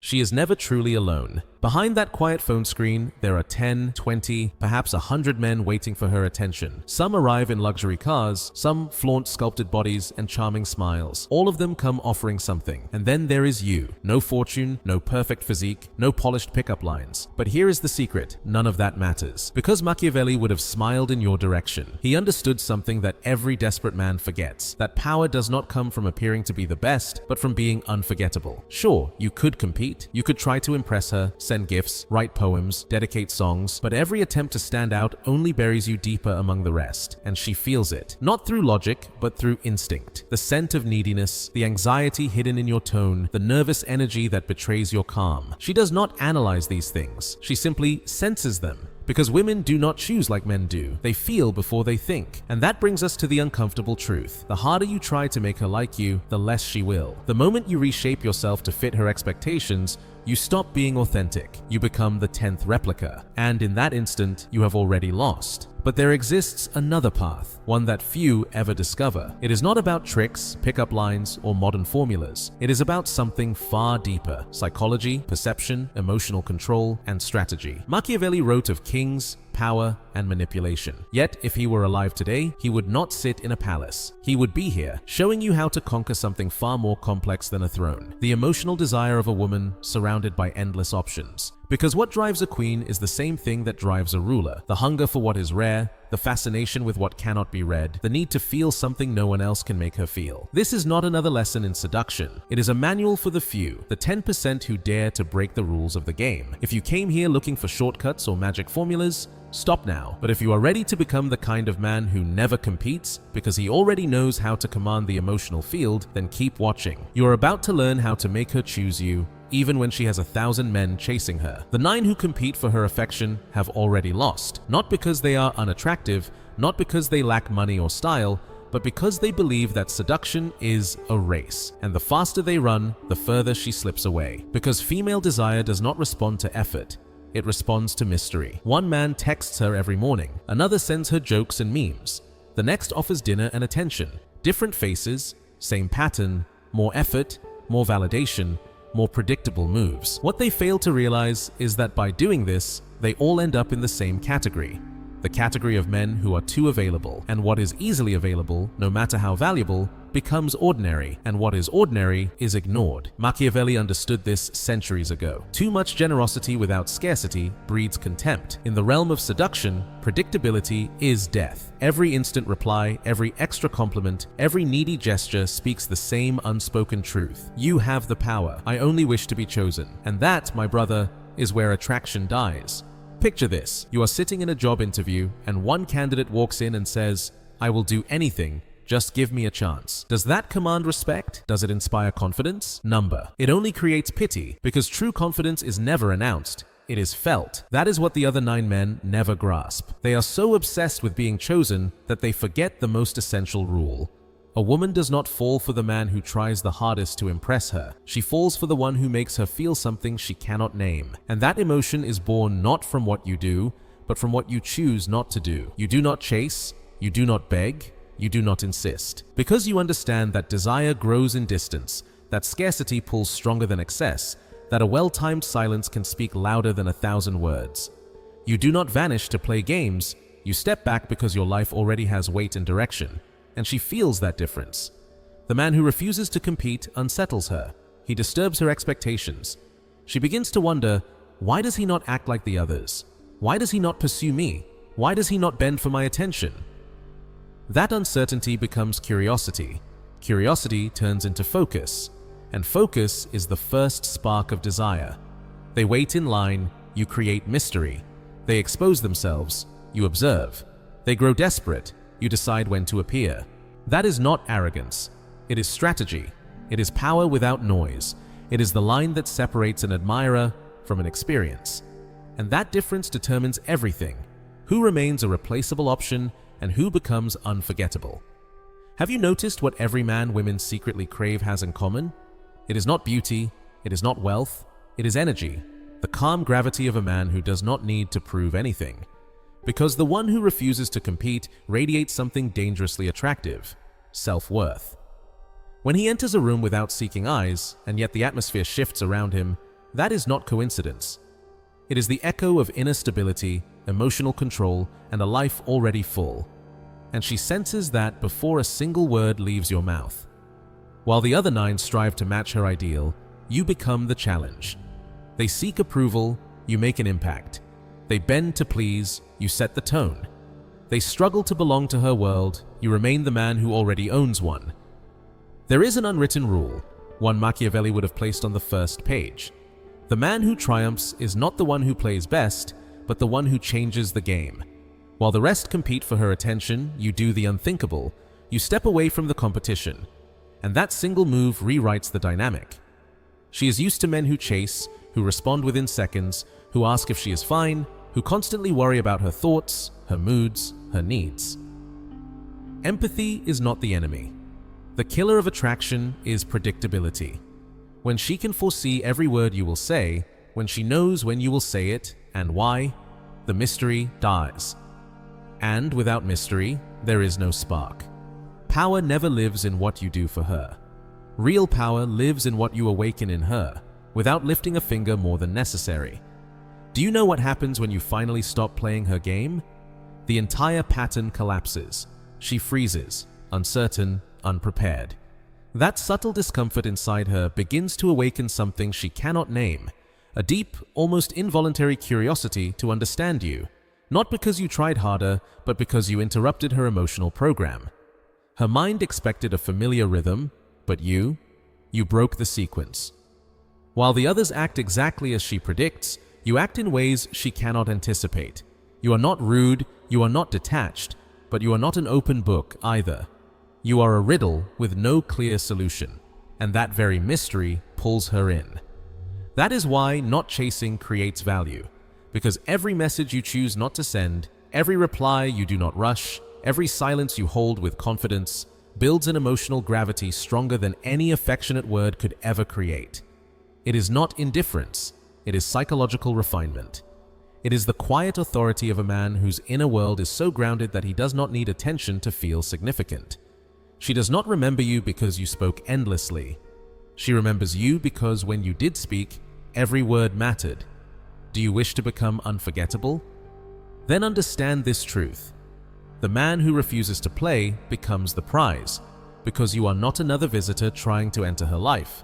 She is never truly alone. Behind that quiet phone screen, there are 10, 20, perhaps 100 men waiting for her attention. Some arrive in luxury cars, some flaunt sculpted bodies and charming smiles. All of them come offering something. And then there is you. No fortune, no perfect physique, no polished pickup lines. But here is the secret: none of that matters. Because Machiavelli would have smiled in your direction. He understood something that every desperate man forgets: that power does not come from appearing to be the best, but from being unforgettable. Sure, you could compete, you could try to impress her, send gifts, write poems, dedicate songs, but every attempt to stand out only buries you deeper among the rest, and she feels it. Not through logic, but through instinct. The scent of neediness, the anxiety hidden in your tone, the nervous energy that betrays your calm. She does not analyze these things, she simply senses them. Because women do not choose like men do. They feel before they think. And that brings us to the uncomfortable truth. The harder you try to make her like you, the less she will. The moment you reshape yourself to fit her expectations, you stop being authentic. You become the 10th replica. And in that instant, you have already lost. But there exists another path, one that few ever discover. It is not about tricks, pickup lines, or modern formulas. It is about something far deeper: psychology, perception, emotional control, and strategy. Machiavelli wrote of kings, power, and manipulation. Yet, if he were alive today, he would not sit in a palace. He would be here, showing you how to conquer something far more complex than a throne: the emotional desire of a woman surrounded by endless options. Because what drives a queen is the same thing that drives a ruler: the hunger for what is rare, the fascination with what cannot be read, the need to feel something no one else can make her feel. This is not another lesson in seduction. It is a manual for the few, the 10% who dare to break the rules of the game. If you came here looking for shortcuts or magic formulas, stop now. But if you are ready to become the kind of man who never competes because he already knows how to command the emotional field, then keep watching. You are about to learn how to make her choose you, even when she has 1,000 men chasing her. The 9 who compete for her affection have already lost, not because they are unattractive, not because they lack money or style, but because they believe that seduction is a race, and the faster they run, the further she slips away. Because female desire does not respond to effort, it responds to mystery. One man texts her every morning, another sends her jokes and memes, the next offers dinner and attention. Different faces, same pattern, more effort, more validation, more predictable moves. What they fail to realize is that by doing this, they all end up in the same category: the category of men who are too available. And what is easily available, no matter how valuable, becomes ordinary, and what is ordinary is ignored. Machiavelli understood this centuries ago. Too much generosity without scarcity breeds contempt. In the realm of seduction, predictability is death. Every instant reply, every extra compliment, every needy gesture speaks the same unspoken truth: you have the power, I only wish to be chosen. And that, my brother, is where attraction dies. Picture this: you are sitting in a job interview and one candidate walks in and says, "I will do anything, just give me a chance." Does that command respect? Does it inspire confidence? Number. It only creates pity, because true confidence is never announced. It is felt. That is what the other 9 men never grasp. They are so obsessed with being chosen that they forget the most essential rule. A woman does not fall for the man who tries the hardest to impress her. She falls for the one who makes her feel something she cannot name. And that emotion is born not from what you do, but from what you choose not to do. You do not chase, you do not beg, you do not insist. Because you understand that desire grows in distance, that scarcity pulls stronger than excess, that a well-timed silence can speak louder than 1,000 words. You do not vanish to play games, you step back because your life already has weight and direction, and she feels that difference. The man who refuses to compete unsettles her. He disturbs her expectations. She begins to wonder, why does he not act like the others? Why does he not pursue me? Why does he not bend for my attention? That uncertainty becomes curiosity. Curiosity turns into focus, and focus is the first spark of desire. They wait in line, you create mystery. They expose themselves, you observe. They grow desperate, you decide when to appear. That is not arrogance. It is strategy. It is power without noise. It is the line that separates an admirer from an experience. And that difference determines everything: who remains a replaceable option and who becomes unforgettable. Have you noticed what every man women secretly crave has in common? It is not beauty, it is not wealth, it is energy, the calm gravity of a man who does not need to prove anything. Because the one who refuses to compete radiates something dangerously attractive: self-worth. When he enters a room without seeking eyes, and yet the atmosphere shifts around him, That is not coincidence. It is the echo of inner stability, emotional control, and a life already full. And she senses that before a single word leaves your mouth. While the other 9 strive to match her ideal, you become the challenge. They seek approval, you make an impact. They bend to please, you set the tone. They struggle to belong to her world, you remain the man who already owns one. There is an unwritten rule, one Machiavelli would have placed on the first page. The man who triumphs is not the one who plays best, but the one who changes the game. While the rest compete for her attention, you do the unthinkable. You step away from the competition. And that single move rewrites the dynamic. She is used to men who chase, who respond within seconds, who ask if she is fine, who constantly worry about her thoughts, her moods, her needs. Empathy is not the enemy. The killer of attraction is predictability. When she can foresee every word you will say, when she knows when you will say it and why, the mystery dies. And without mystery, there is no spark. Power never lives in what you do for her. Real power lives in what you awaken in her, without lifting a finger more than necessary. Do you know what happens when you finally stop playing her game? The entire pattern collapses. She freezes, uncertain, unprepared. That subtle discomfort inside her begins to awaken something she cannot name, a deep, almost involuntary curiosity to understand you, not because you tried harder, but because you interrupted her emotional program. Her mind expected a familiar rhythm, but you broke the sequence. While the others act exactly as she predicts, you act in ways she cannot anticipate. You are not rude, you are not detached, but you are not an open book either. You are a riddle with no clear solution, and that very mystery pulls her in. That is why not chasing creates value, because every message you choose not to send, every reply you do not rush, every silence you hold with confidence, builds an emotional gravity stronger than any affectionate word could ever create. It is not indifference, it is psychological refinement. It is the quiet authority of a man whose inner world is so grounded that he does not need attention to feel significant. She does not remember you because you spoke endlessly. She remembers you because when you did speak, every word mattered. Do you wish to become unforgettable? Then understand this truth. The man who refuses to play becomes the prize, because you are not another visitor trying to enter her life.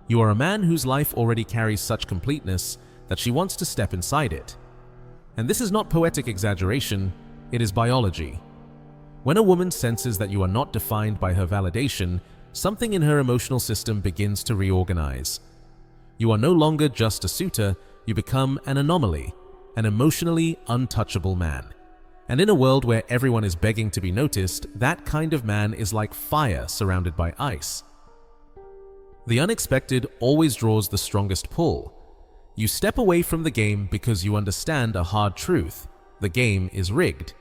You are a man whose life already carries such completeness that she wants to step inside it. And this is not poetic exaggeration, it is biology. When a woman senses that you are not defined by her validation, something in her emotional system begins to reorganize. You are no longer just a suitor, you become an anomaly, an emotionally untouchable man. And in a world where everyone is begging to be noticed, that kind of man is like fire surrounded by ice. The unexpected always draws the strongest pull. You step away from the game because you understand a hard truth. The game is rigged.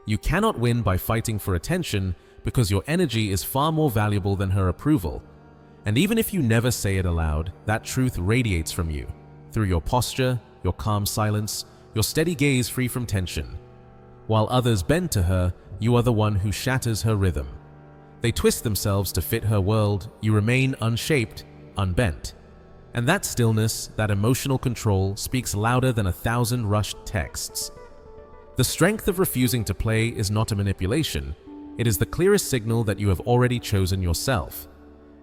You cannot win by fighting for attention because your energy is far more valuable than her approval. And even if you never say it aloud, that truth radiates from you, through your posture, your calm silence, your steady gaze free from tension. While others bend to her, you are the one who shatters her rhythm. They twist themselves to fit her world, you remain unshaped, unbent. And that stillness, that emotional control, speaks louder than 1,000 rushed texts. The strength of refusing to play is not a manipulation, it is the clearest signal that you have already chosen yourself.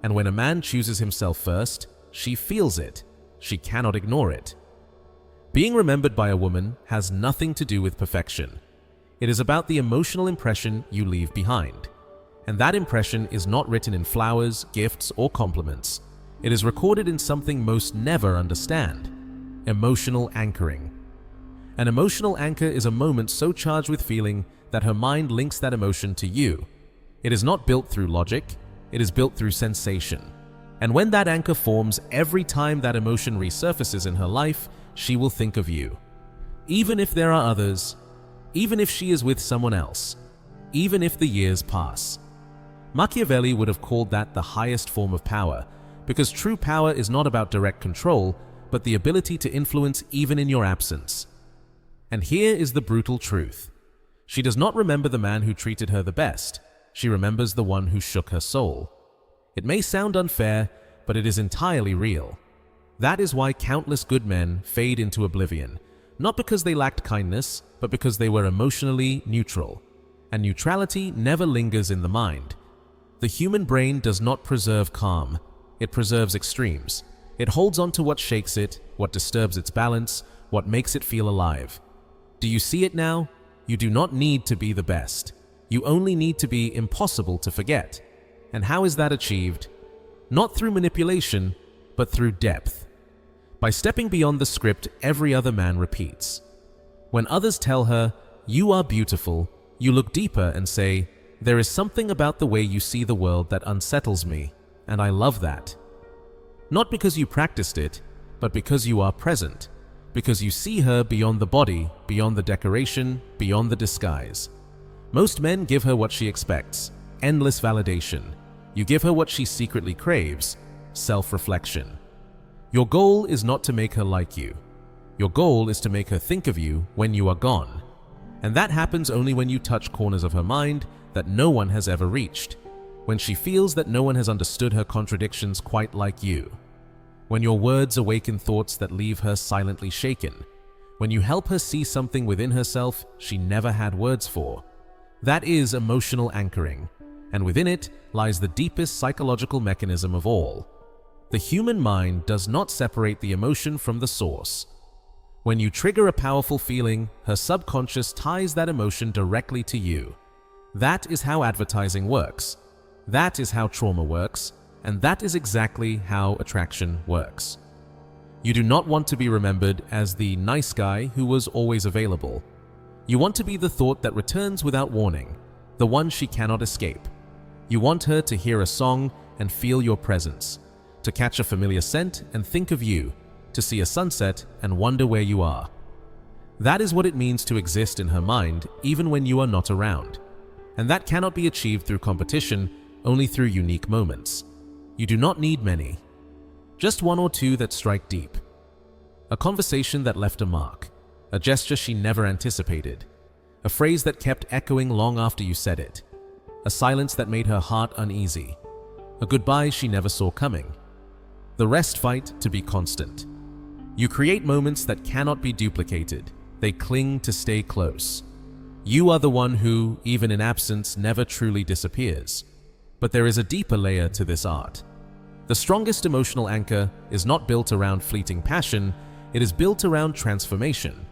And when a man chooses himself first, she feels it, she cannot ignore it. Being remembered by a woman has nothing to do with perfection. It is about the emotional impression you leave behind. And that impression is not written in flowers, gifts, or compliments. It is recorded in something most never understand: emotional anchoring. An emotional anchor is a moment so charged with feeling that her mind links that emotion to you. It is not built through logic, it is built through sensation. And when that anchor forms, every time that emotion resurfaces in her life, she will think of you. Even if there are others, even if she is with someone else, even if the years pass. Machiavelli would have called that the highest form of power, because true power is not about direct control, but the ability to influence even in your absence. And here is the brutal truth. She does not remember the man who treated her the best. She remembers the one who shook her soul. It may sound unfair, but it is entirely real. That is why countless good men fade into oblivion, not because they lacked kindness, but because they were emotionally neutral. And neutrality never lingers in the mind. The human brain does not preserve calm, it preserves extremes. It holds on to what shakes it, what disturbs its balance, what makes it feel alive. Do you see it now? You do not need to be the best. You only need to be impossible to forget. And how is that achieved? Not through manipulation, but through depth. By stepping beyond the script every other man repeats. When others tell her, "You are beautiful," you look deeper and say, "There is something about the way you see the world that unsettles me, and I love that." Not because you practiced it, but because you are present, because you see her beyond the body, beyond the decoration, beyond the disguise. Most men give her what she expects, endless validation. You give her what she secretly craves, self-reflection. Your goal is not to make her like you. Your goal is to make her think of you when you are gone. And that happens only when you touch corners of her mind that no one has ever reached. When she feels that no one has understood her contradictions quite like you. When your words awaken thoughts that leave her silently shaken. When you help her see something within herself she never had words for. That is emotional anchoring, and within it lies the deepest psychological mechanism of all. The human mind does not separate the emotion from the source. When you trigger a powerful feeling, her subconscious ties that emotion directly to you. That is how advertising works. That is how trauma works, and that is exactly how attraction works. You do not want to be remembered as the nice guy who was always available. You want to be the thought that returns without warning, the one she cannot escape. You want her to hear a song and feel your presence, to catch a familiar scent and think of you, to see a sunset and wonder where you are. That is what it means to exist in her mind even when you are not around. And that cannot be achieved through competition, only through unique moments. You do not need many. Just one or two that strike deep. A conversation that left a mark. A gesture she never anticipated. A phrase that kept echoing long after you said it. A silence that made her heart uneasy. A goodbye she never saw coming. The rest fight to be constant. You create moments that cannot be duplicated. They cling to stay close. You are the one who, even in absence, never truly disappears. But there is a deeper layer to this art. The strongest emotional anchor is not built around fleeting passion, it is built around transformation.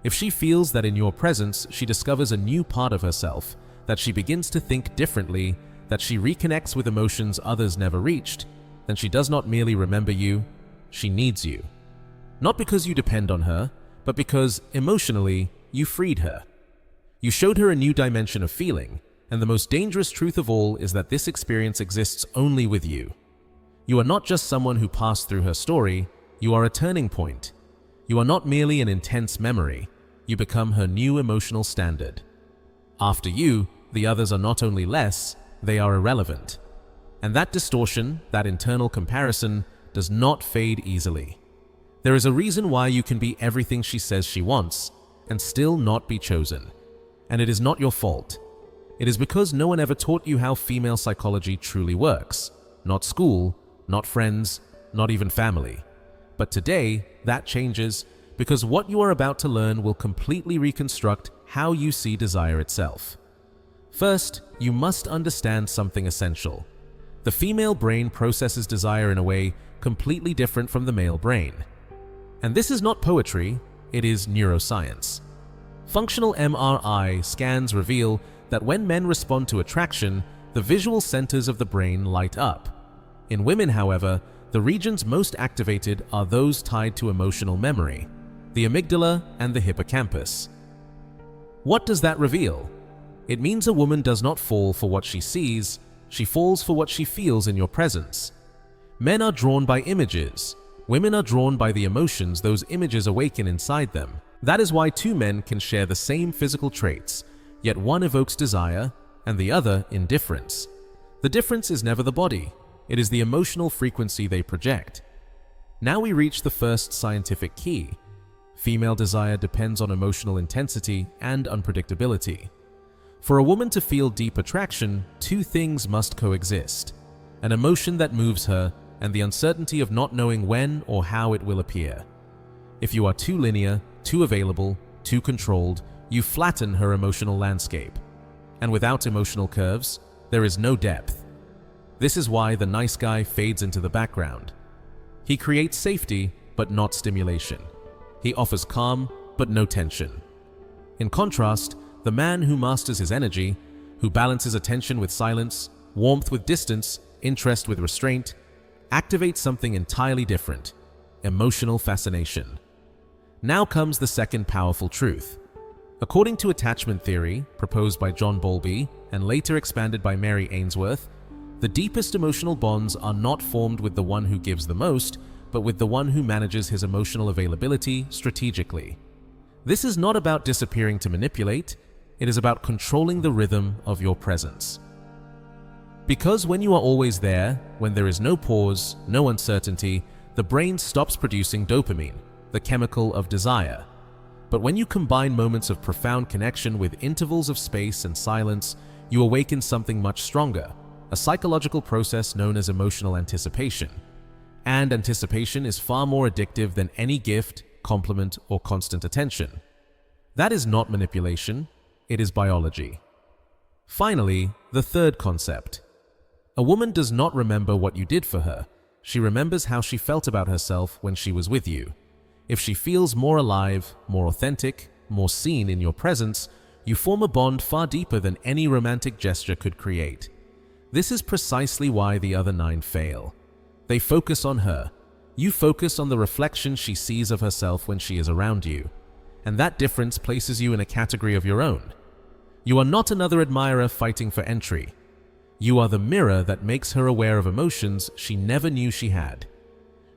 If she feels that in your presence she discovers a new part of herself, that she begins to think differently, that she reconnects with emotions others never reached, then she does not merely remember you, she needs you. Not because you depend on her, but because, emotionally, you freed her. You showed her a new dimension of feeling, and the most dangerous truth of all is that this experience exists only with you. You are not just someone who passed through her story, you are a turning point. You are not merely an intense memory, you become her new emotional standard. After you, the others are not only less, they are irrelevant. And that distortion, that internal comparison, does not fade easily. There is a reason why you can be everything she says she wants, and still not be chosen. And it is not your fault. It is because no one ever taught you how female psychology truly works. Not school, not friends, not even family. But today, that changes because what you are about to learn will completely reconstruct how you see desire itself. First, you must understand something essential. The female brain processes desire in a way completely different from the male brain. And this is not poetry, it is neuroscience. Functional MRI scans reveal that when men respond to attraction, the visual centers of the brain light up. In women, however, the regions most activated are those tied to emotional memory, the amygdala and the hippocampus. What does that reveal? It means a woman does not fall for what she sees, she falls for what she feels in your presence. Men are drawn by images. Women are drawn by the emotions those images awaken inside them. That is why two men can share the same physical traits, yet one evokes desire and the other indifference. The difference is never the body, it is the emotional frequency they project. Now we reach the first scientific key. Female desire depends on emotional intensity and unpredictability. For a woman to feel deep attraction, two things must coexist: an emotion that moves her and the uncertainty of not knowing when or how it will appear. If you are too linear, too available, too controlled, you flatten her emotional landscape. And without emotional curves, there is no depth. This is why the nice guy fades into the background. He creates safety, but not stimulation. He offers calm, but no tension. In contrast, the man who masters his energy, who balances attention with silence, warmth with distance, interest with restraint, activates something entirely different: emotional fascination. Now comes the second powerful truth. According to attachment theory, proposed by John Bowlby and later expanded by Mary Ainsworth, the deepest emotional bonds are not formed with the one who gives the most, but with the one who manages his emotional availability strategically. This is not about disappearing to manipulate, it is about controlling the rhythm of your presence. Because when you are always there, when there is no pause, no uncertainty, the brain stops producing dopamine, the chemical of desire. But when you combine moments of profound connection with intervals of space and silence, you awaken something much stronger, a psychological process known as emotional anticipation. And anticipation is far more addictive than any gift, compliment, or constant attention. That is not manipulation, it is biology. Finally, the third concept. A woman does not remember what you did for her. She remembers how she felt about herself when she was with you. If she feels more alive, more authentic, more seen in your presence, you form a bond far deeper than any romantic gesture could create. This is precisely why the other 9 fail. They focus on her. You focus on the reflection she sees of herself when she is around you. And that difference places you in a category of your own. You are not another admirer fighting for entry. You are the mirror that makes her aware of emotions she never knew she had.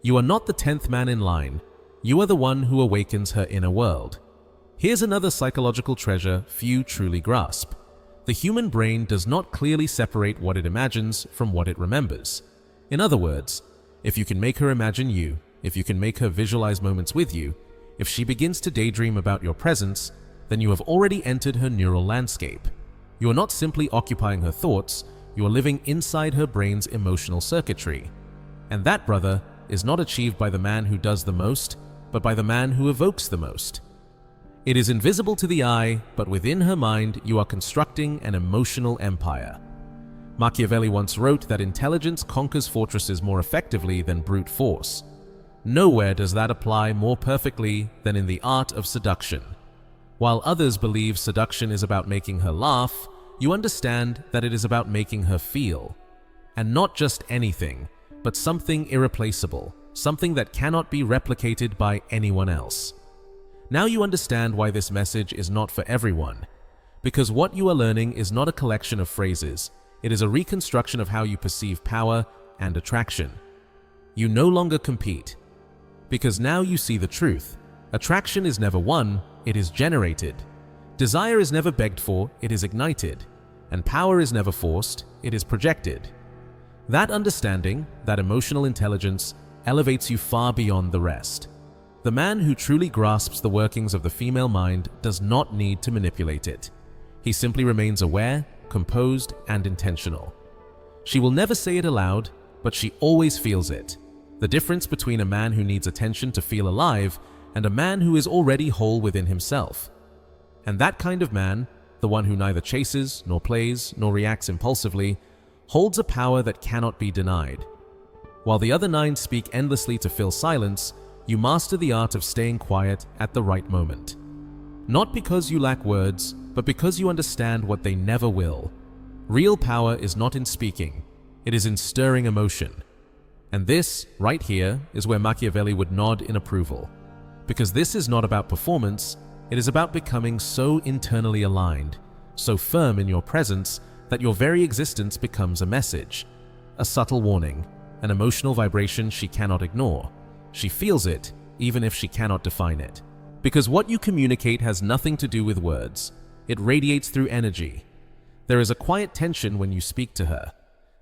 You are not the 10th man in line. You are the one who awakens her inner world. Here's another psychological treasure few truly grasp. The human brain does not clearly separate what it imagines from what it remembers. In other words, if you can make her imagine you, if you can make her visualize moments with you, if she begins to daydream about your presence, then you have already entered her neural landscape. You are not simply occupying her thoughts, you are living inside her brain's emotional circuitry. And that, brother, is not achieved by the man who does the most, but by the man who evokes the most. It is invisible to the eye, but within her mind you are constructing an emotional empire. Machiavelli once wrote that intelligence conquers fortresses more effectively than brute force. Nowhere does that apply more perfectly than in the art of seduction. While others believe seduction is about making her laugh, you understand that it is about making her feel. And not just anything, but something irreplaceable, something that cannot be replicated by anyone else. Now you understand why this message is not for everyone. Because what you are learning is not a collection of phrases, it is a reconstruction of how you perceive power and attraction. You no longer compete. Because now you see the truth. Attraction is never won, it is generated. Desire is never begged for, it is ignited. And power is never forced, it is projected. That understanding, that emotional intelligence, elevates you far beyond the rest. The man who truly grasps the workings of the female mind does not need to manipulate it. He simply remains aware, composed, and intentional. She will never say it aloud, but she always feels it. The difference between a man who needs attention to feel alive and a man who is already whole within himself. And that kind of man, the one who neither chases, nor plays, nor reacts impulsively, holds a power that cannot be denied. While the other 9 speak endlessly to fill silence, you master the art of staying quiet at the right moment. Not because you lack words, but because you understand what they never will. Real power is not in speaking, it is in stirring emotion. And this, right here, is where Machiavelli would nod in approval. Because this is not about performance, it is about becoming so internally aligned, so firm in your presence, that your very existence becomes a message, a subtle warning, an emotional vibration she cannot ignore. She feels it, even if she cannot define it. Because what you communicate has nothing to do with words. It radiates through energy. There is a quiet tension when you speak to her.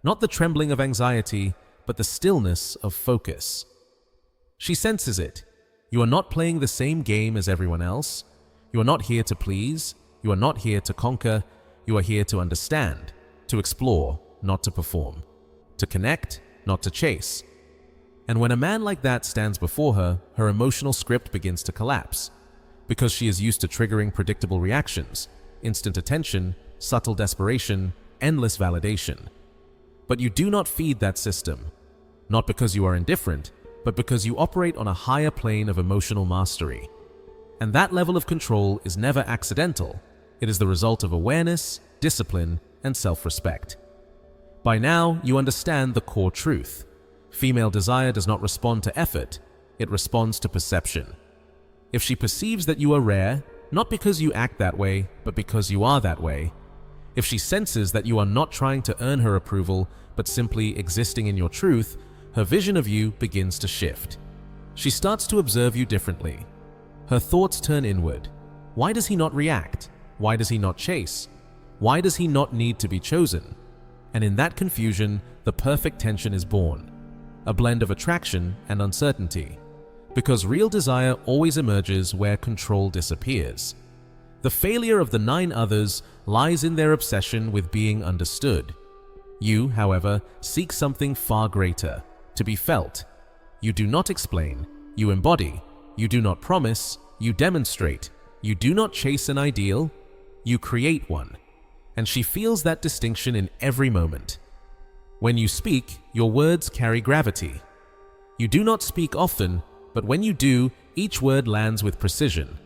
Not the trembling of anxiety, but the stillness of focus. She senses it. You are not playing the same game as everyone else. You are not here to please. You are not here to conquer. You are here to understand, to explore, not to perform, to connect, not to chase. And when a man like that stands before her, her emotional script begins to collapse, because she is used to triggering predictable reactions, instant attention, subtle desperation, endless validation. But you do not feed that system, not because you are indifferent, but because you operate on a higher plane of emotional mastery. And that level of control is never accidental. It is the result of awareness, discipline, and self-respect. By now, you understand the core truth. Female desire does not respond to effort, it responds to perception. If she perceives that you are rare, not because you act that way, but because you are that way, if she senses that you are not trying to earn her approval, but simply existing in your truth, her vision of you begins to shift. She starts to observe you differently. Her thoughts turn inward. Why does he not react? Why does he not chase? Why does he not need to be chosen? And in that confusion, the perfect tension is born. A blend of attraction and uncertainty. Because real desire always emerges where control disappears. The failure of the 9 others lies in their obsession with being understood. You, however, seek something far greater, to be felt. You do not explain, you embody. You do not promise, you demonstrate. You do not chase an ideal, you create one. And she feels that distinction in every moment. When you speak, your words carry gravity. You do not speak often, but when you do, each word lands with precision.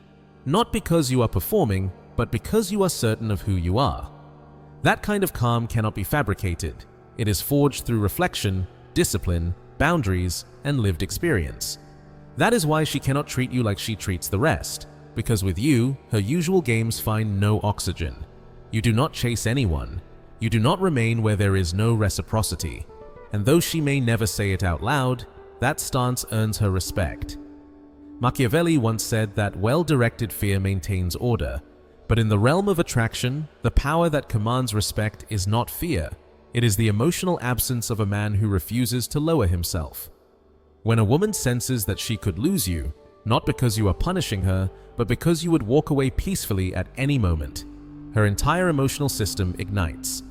Not because you are performing, but because you are certain of who you are. That kind of calm cannot be fabricated. It is forged through reflection, discipline, boundaries, and lived experience. That is why she cannot treat you like she treats the rest, because with you, her usual games find no oxygen. You do not chase anyone. You do not remain where there is no reciprocity. And though she may never say it out loud, that stance earns her respect. Machiavelli once said that well-directed fear maintains order, but in the realm of attraction, the power that commands respect is not fear. It is the emotional absence of a man who refuses to lower himself. When a woman senses that she could lose you, not because you are punishing her, but because you would walk away peacefully at any moment, her entire emotional system ignites.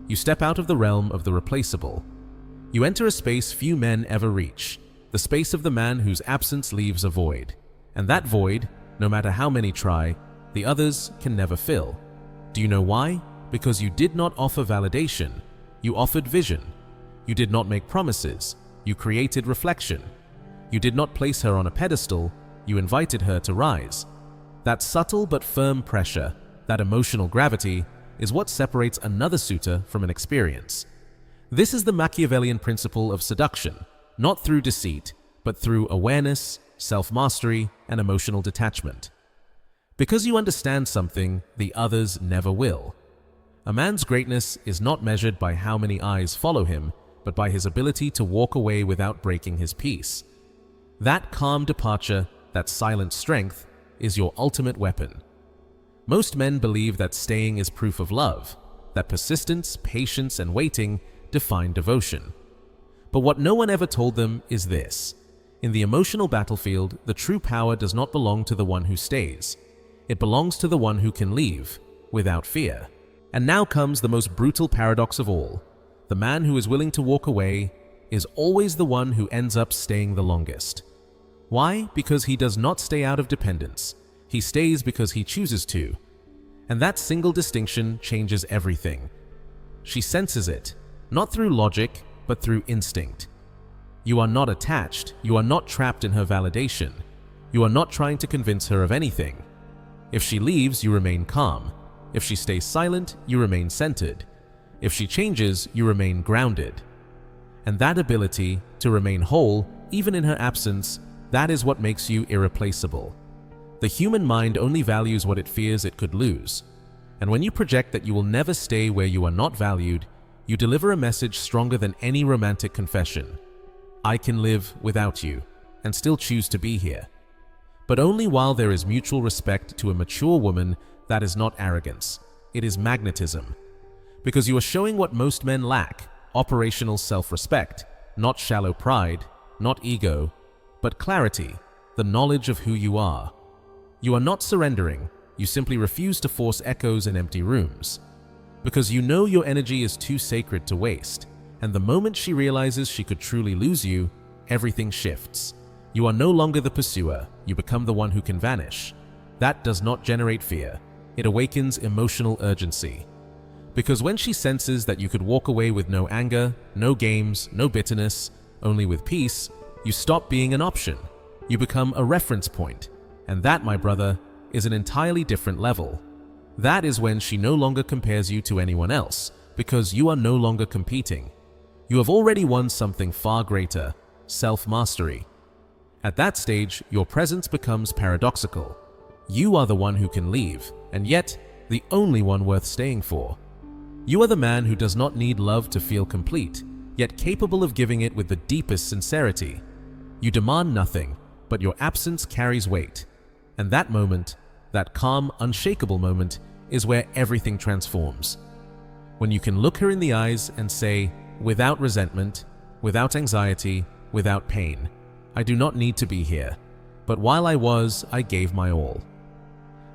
You step out of the realm of the replaceable. You enter a space few men ever reach, the space of the man whose absence leaves a void. And that void, no matter how many try, the others can never fill. Do you know why? Because you did not offer validation. You offered vision. You did not make promises. You created reflection. You did not place her on a pedestal. You invited her to rise. That subtle but firm pressure, that emotional gravity, is what separates another suitor from an experience. This is the Machiavellian principle of seduction, not through deceit, but through awareness, self-mastery, and emotional detachment. Because you understand something, the others never will. A man's greatness is not measured by how many eyes follow him, but by his ability to walk away without breaking his peace. That calm departure, that silent strength, is your ultimate weapon. Most men believe that staying is proof of love, that persistence, patience, and waiting define devotion. But what no one ever told them is this: in the emotional battlefield, the true power does not belong to the one who stays. It belongs to the one who can leave, without fear. And now comes the most brutal paradox of all. The man who is willing to walk away is always the one who ends up staying the longest. Why? Because he does not stay out of dependence. He stays because he chooses to. And that single distinction changes everything. She senses it, not through logic, but through instinct. You are not attached. You are not trapped in her validation. You are not trying to convince her of anything. If she leaves, you remain calm. If she stays silent, you remain centered. If she changes, you remain grounded. And that ability to remain whole, even in her absence, that is what makes you irreplaceable. The human mind only values what it fears it could lose. And when you project that you will never stay where you are not valued, you deliver a message stronger than any romantic confession. I can live without you, and still choose to be here. But only while there is mutual respect. To a mature woman, that is not arrogance, it is magnetism. Because you are showing what most men lack: operational self-respect, not shallow pride, not ego, but clarity, the knowledge of who you are. You are not surrendering, you simply refuse to force echoes in empty rooms. Because you know your energy is too sacred to waste, and the moment she realizes she could truly lose you, everything shifts. You are no longer the pursuer, you become the one who can vanish. That does not generate fear. It awakens emotional urgency. Because when she senses that you could walk away with no anger, no games, no bitterness, only with peace, you stop being an option. You become a reference point. And that, my brother, is an entirely different level. That is when she no longer compares you to anyone else, because you are no longer competing. You have already won something far greater, self-mastery. At that stage, your presence becomes paradoxical. You are the one who can leave, and yet the only one worth staying for. You are the man who does not need love to feel complete, yet capable of giving it with the deepest sincerity. You demand nothing, but your absence carries weight. And that moment, that calm, unshakable moment, is where everything transforms. When you can look her in the eyes and say, without resentment, without anxiety, without pain, I do not need to be here, but while I was, I gave my all.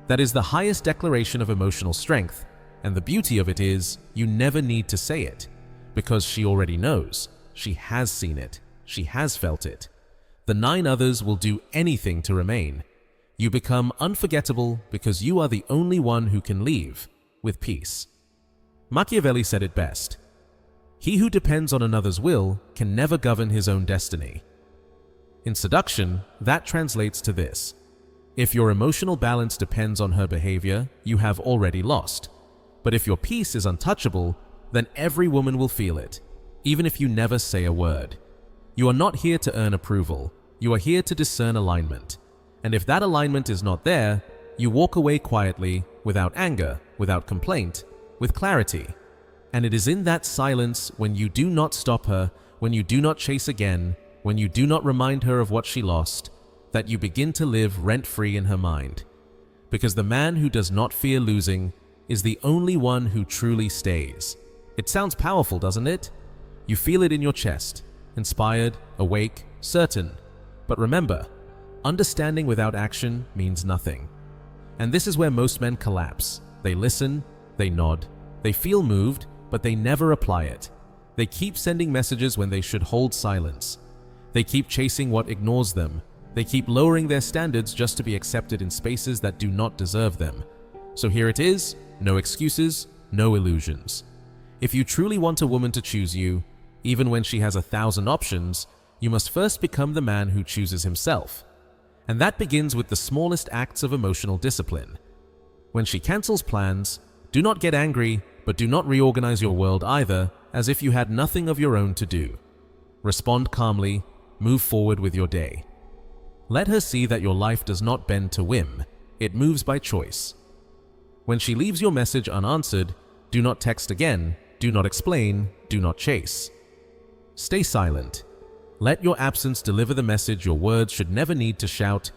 That is the highest declaration of emotional strength, and the beauty of it is, you never need to say it, because she already knows, she has seen it, she has felt it. The 9 others will do anything to remain. You become unforgettable because you are the only one who can leave with peace. Machiavelli said it best. He who depends on another's will can never govern his own destiny. In seduction, that translates to this. If your emotional balance depends on her behavior, you have already lost. But if your peace is untouchable, then every woman will feel it, even if you never say a word. You are not here to earn approval. You are here to discern alignment. And if that alignment is not there, you walk away quietly, without anger, without complaint, with clarity. And it is in that silence, when you do not stop her, when you do not chase again, when you do not remind her of what she lost, that you begin to live rent-free in her mind. Because the man who does not fear losing is the only one who truly stays. It sounds powerful, doesn't it? You feel it in your chest, inspired, awake, certain. But remember, understanding without action means nothing. And this is where most men collapse. They listen, they nod, they feel moved, but they never apply it. They keep sending messages when they should hold silence. They keep chasing what ignores them. They keep lowering their standards just to be accepted in spaces that do not deserve them. So here it is, no excuses, no illusions. If you truly want a woman to choose you, even when she has 1,000 options, you must first become the man who chooses himself. And that begins with the smallest acts of emotional discipline. When she cancels plans, do not get angry, but do not reorganize your world either, as if you had nothing of your own to do. Respond calmly, move forward with your day. Let her see that your life does not bend to whim, it moves by choice. When she leaves your message unanswered, do not text again, do not explain, do not chase. Stay silent. Let your absence deliver the message your words should never need to shout,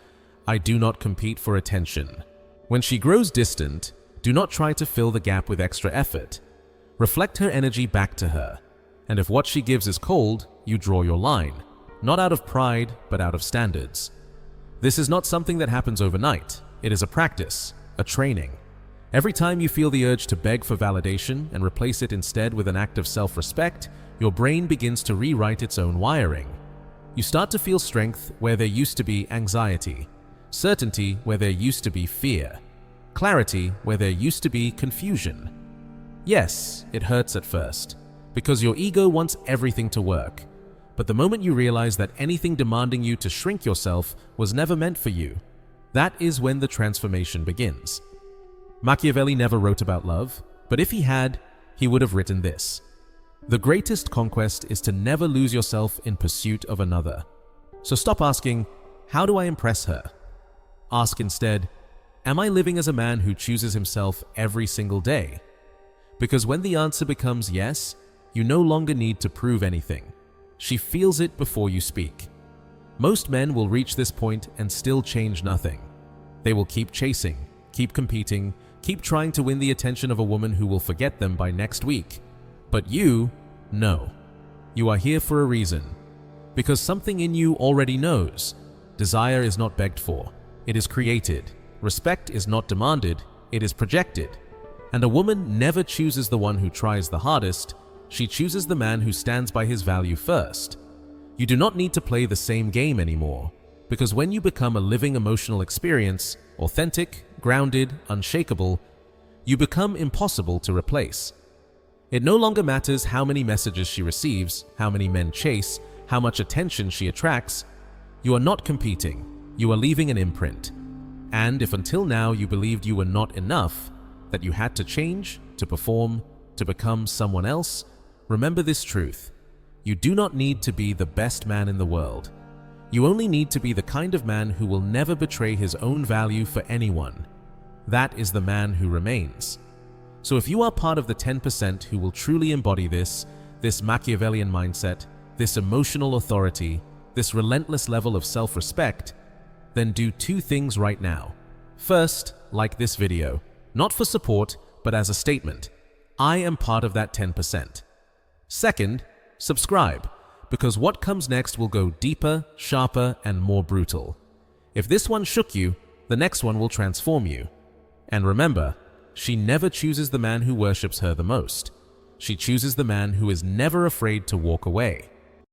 I do not compete for attention. When she grows distant, do not try to fill the gap with extra effort. Reflect her energy back to her. And if what she gives is cold, you draw your line, not out of pride, but out of standards. This is not something that happens overnight. It is a practice, a training. Every time you feel the urge to beg for validation and replace it instead with an act of self-respect, your brain begins to rewrite its own wiring. You start to feel strength where there used to be anxiety, certainty where there used to be fear, clarity where there used to be confusion. Yes, it hurts at first, because your ego wants everything to work. But the moment you realize that anything demanding you to shrink yourself was never meant for you, that is when the transformation begins. Machiavelli never wrote about love, but if he had, he would have written this. The greatest conquest is to never lose yourself in pursuit of another. So stop asking, how do I impress her? Ask instead, am I living as a man who chooses himself every single day? Because when the answer becomes yes, you no longer need to prove anything. She feels it before you speak. Most men will reach this point and still change nothing. They will keep chasing, keep competing, keep trying to win the attention of a woman who will forget them by next week. But you, no. You are here for a reason. Because something in you already knows. Desire is not begged for. It is created. Respect is not demanded. It is projected. And a woman never chooses the one who tries the hardest. She chooses the man who stands by his value first. You do not need to play the same game anymore, because when you become a living emotional experience, authentic, grounded, unshakable, you become impossible to replace. It no longer matters how many messages she receives, how many men chase, how much attention she attracts. You are not competing, you are leaving an imprint. And if until now you believed you were not enough, that you had to change, to perform, to become someone else, remember this truth. You do not need to be the best man in the world. You only need to be the kind of man who will never betray his own value for anyone. That is the man who remains. So if you are part of the 10% who will truly embody this Machiavellian mindset, this emotional authority, this relentless level of self-respect, then do two things right now. First, like this video, not for support, but as a statement. I am part of that 10%. Second, subscribe, because what comes next will go deeper, sharper, and more brutal. If this one shook you, the next one will transform you. And remember, she never chooses the man who worships her the most. She chooses the man who is never afraid to walk away.